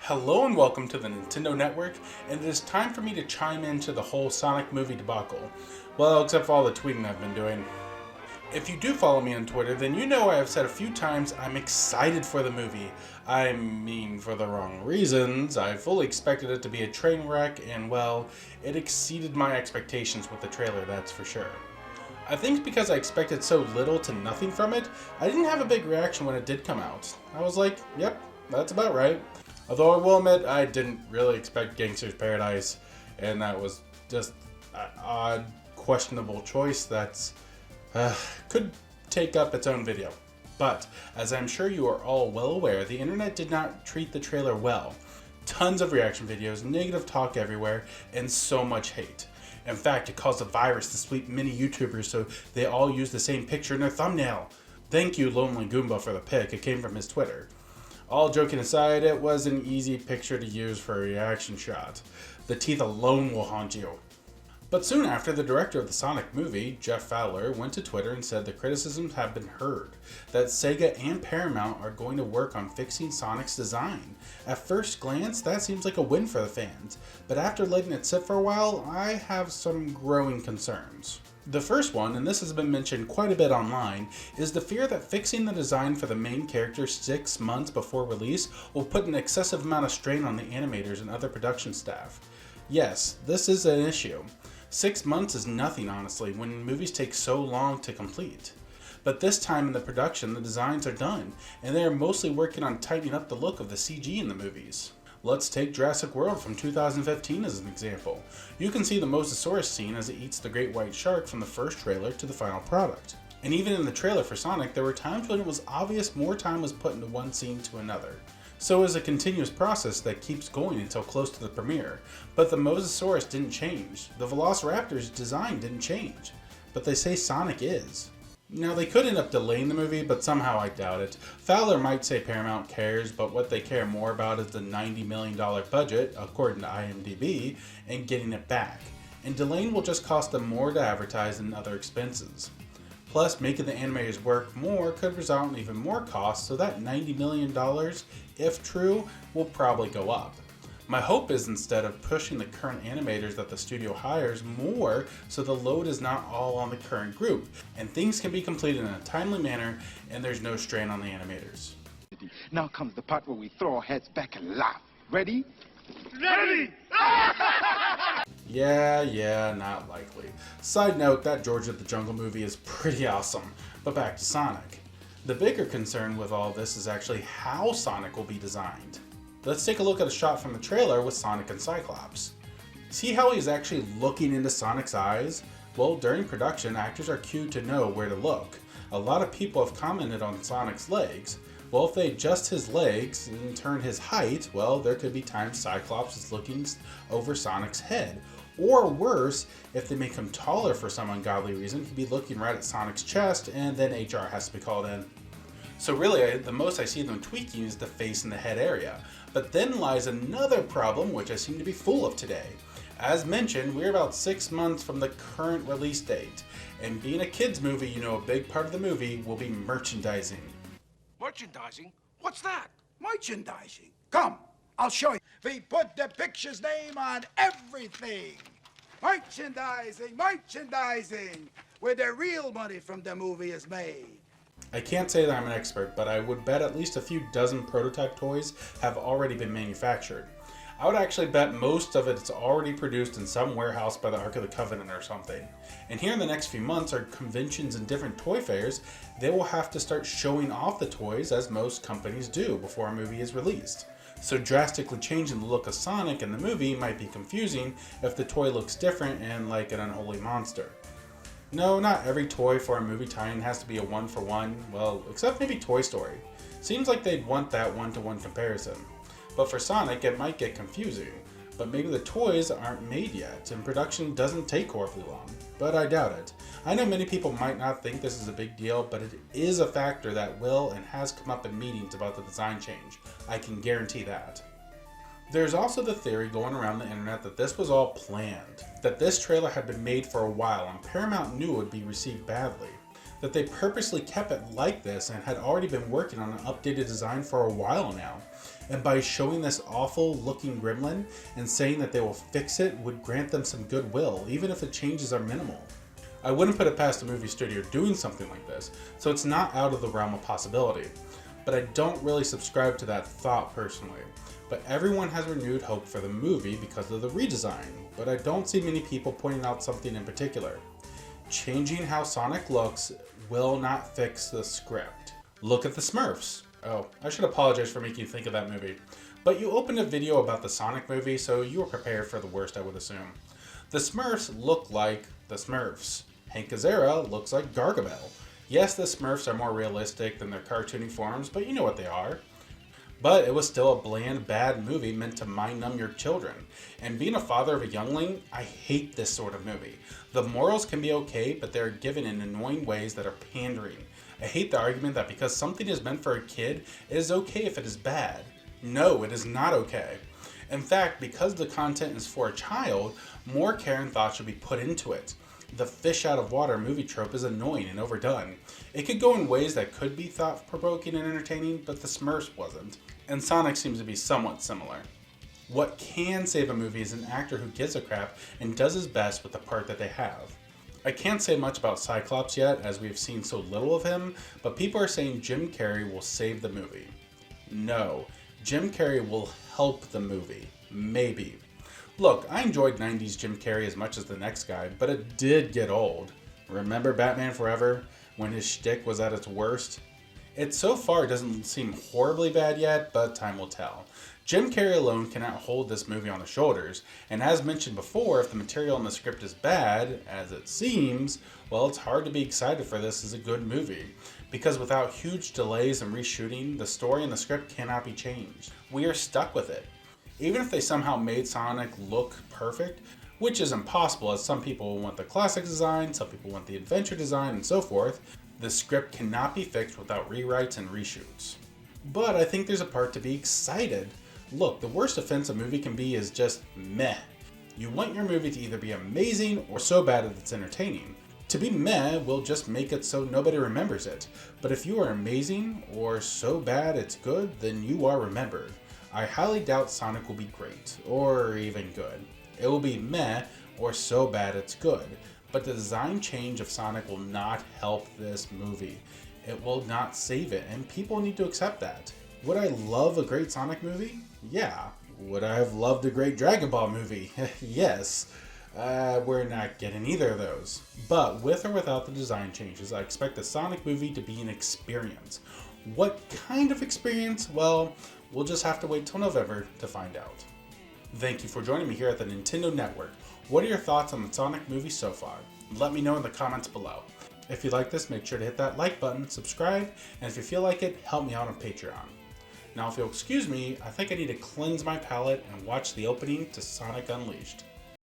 Hello and welcome to the Nintendo Network, and it is time for me to chime into the whole Sonic movie debacle. Well, except for all the tweeting I've been doing. If you do follow me on Twitter, then you know I have said a few times I'm excited for the movie. I mean, for the wrong reasons. I fully expected it to be a train wreck, and well, it exceeded my expectations with the trailer, that's for sure. I think because I expected so little to nothing from it, I didn't have a big reaction when it did come out. I was like, yep, that's about right. Although I will admit, I didn't really expect Gangster's Paradise, and that was just an odd, questionable choice that's could take up its own video. But, as I'm sure you are all well aware, the internet did not treat the trailer well. Tons of reaction videos, negative talk everywhere, and so much hate. In fact, it caused a virus to sweep many YouTubers so they all use the same picture in their thumbnail. Thank you, Lonely Goomba, for the pic. It came from his Twitter. All joking aside, it was an easy picture to use for a reaction shot. The teeth alone will haunt you. But soon after, the director of the Sonic movie, Jeff Fowler, went to Twitter and said the criticisms have been heard, that Sega and Paramount are going to work on fixing Sonic's design. At first glance, that seems like a win for the fans, but after letting it sit for a while, I have some growing concerns. The first one, and this has been mentioned quite a bit online, is the fear that fixing the design for the main character 6 months before release will put an excessive amount of strain on the animators and other production staff. Yes, this is an issue. 6 months is nothing, honestly, when movies take so long to complete. But this time in the production, the designs are done, and they are mostly working on tightening up the look of the CG in the movies. Let's take Jurassic World from 2015 as an example. You can see the Mosasaurus scene as it eats the great white shark from the first trailer to the final product. And even in the trailer for Sonic, there were times when it was obvious more time was put into one scene to another. So it is a continuous process that keeps going until close to the premiere. But the Mosasaurus didn't change. The Velociraptor's design didn't change. But they say Sonic is. Now, they could end up delaying the movie, but somehow I doubt it. Fowler might say Paramount cares, but what they care more about is the $90 million budget, according to IMDb, and getting it back. And delaying will just cost them more to advertise than other expenses. Plus, making the animators work more could result in even more costs, so that $90 million, if true, will probably go up. My hope is instead of pushing the current animators that the studio hires more so the load is not all on the current group, and things can be completed in a timely manner and there's no strain on the animators. Now comes the part where we throw our heads back and laugh. Ready? Ready! Yeah, not likely. Side note, that George of the Jungle movie is pretty awesome, but back to Sonic. The bigger concern with all this is actually how Sonic will be designed. Let's take a look at a shot from the trailer with Sonic and Cyclops. See how he's actually looking into Sonic's eyes? Well, during production, actors are cued to know where to look. A lot of people have commented on Sonic's legs. Well, if they adjust his legs and turn his height, well, there could be times Cyclops is looking over Sonic's head. Or worse, if they make him taller for some ungodly reason, he'd be looking right at Sonic's chest, and then HR has to be called in. So really, the most I see them tweaking is the face and the head area. But then lies another problem which I seem to be full of today. As mentioned, we're about 6 months from the current release date. And being a kids movie, you know a big part of the movie will be merchandising. Merchandising? What's that? Merchandising. Come, I'll show you. We put the picture's name on everything. Merchandising, where the real money from the movie is made. I can't say that I'm an expert, but I would bet at least a few dozen prototype toys have already been manufactured. I would actually bet most of it's already produced in some warehouse by the Ark of the Covenant or something. And here in the next few months are conventions and different toy fairs. They will have to start showing off the toys as most companies do before a movie is released. So drastically changing the look of Sonic in the movie might be confusing if the toy looks different and like an unholy monster. No, not every toy for a movie tie-in has to be a one-for-one, well, except maybe Toy Story. Seems like they'd want that one-to-one comparison. But for Sonic, it might get confusing. But maybe the toys aren't made yet, and production doesn't take horribly long. But I doubt it. I know many people might not think this is a big deal, but it is a factor that will and has come up in meetings about the design change. I can guarantee that. There's also the theory going around the internet that this was all planned, that this trailer had been made for a while and Paramount knew it would be received badly. that they purposely kept it like this and had already been working on an updated design for a while now. And by showing this awful looking gremlin and saying that they will fix it would grant them some goodwill, even if the changes are minimal. I wouldn't put it past a movie studio doing something like this, so it's not out of the realm of possibility. But I don't really subscribe to that thought personally. But everyone has renewed hope for the movie because of the redesign, but I don't see many people pointing out something in particular. Changing how Sonic looks will not fix the script. Look at the Smurfs. Oh, I should apologize for making you think of that movie. But you opened a video about the Sonic movie, so you were prepared for the worst, I would assume. The Smurfs look like the Smurfs. Hank Azaria looks like Gargamel. Yes, the Smurfs are more realistic than their cartoony forms, but you know what they are. But it was still a bland, bad movie meant to mind-numb your children. And being a father of a youngling, I hate this sort of movie. The morals can be okay, but they're given in annoying ways that are pandering. I hate the argument that because something is meant for a kid, it is okay if it is bad. No, it is not okay. In fact, because the content is for a child, more care and thought should be put into it. The fish out of water movie trope is annoying and overdone. It could go in ways that could be thought-provoking and entertaining, but the Smurfs wasn't. And Sonic seems to be somewhat similar. What can save a movie is an actor who gives a crap and does his best with the part that they have. I can't say much about Cyclops yet, as we've seen so little of him, but people are saying Jim Carrey will save the movie. No, Jim Carrey will help the movie. Maybe. Look, I enjoyed 90s Jim Carrey as much as the next guy, but it did get old. Remember Batman Forever, when his shtick was at its worst? It so far doesn't seem horribly bad yet, but time will tell. Jim Carrey alone cannot hold this movie on the shoulders, and as mentioned before, if the material in the script is bad, as it seems, well, it's hard to be excited for this as a good movie. Because without huge delays and reshooting, the story and the script cannot be changed. We are stuck with it. Even if they somehow made Sonic look perfect, which is impossible as some people want the classic design, some people want the adventure design, and so forth, the script cannot be fixed without rewrites and reshoots. But I think there's a part to be excited. Look, the worst offense a movie can be is just meh. You want your movie to either be amazing or so bad that it's entertaining. To be meh will just make it so nobody remembers it. But if you are amazing or so bad it's good, then you are remembered. I highly doubt Sonic will be great, or even good. It will be meh, or so bad it's good. But the design change of Sonic will not help this movie. It will not save it, and people need to accept that. Would I love a great Sonic movie? Yeah. Would I have loved a great Dragon Ball movie? Yes. We're not getting either of those. But with or without the design changes, I expect the Sonic movie to be an experience. What kind of experience? Well, we'll just have to wait till November to find out. Thank you for joining me here at the Nintendo Network. What are your thoughts on the Sonic movie so far? Let me know in the comments below. If you like this, make sure to hit that like button, subscribe, and if you feel like it, help me out on Patreon. Now if you'll excuse me, I think I need to cleanse my palate and watch the opening to Sonic Unleashed.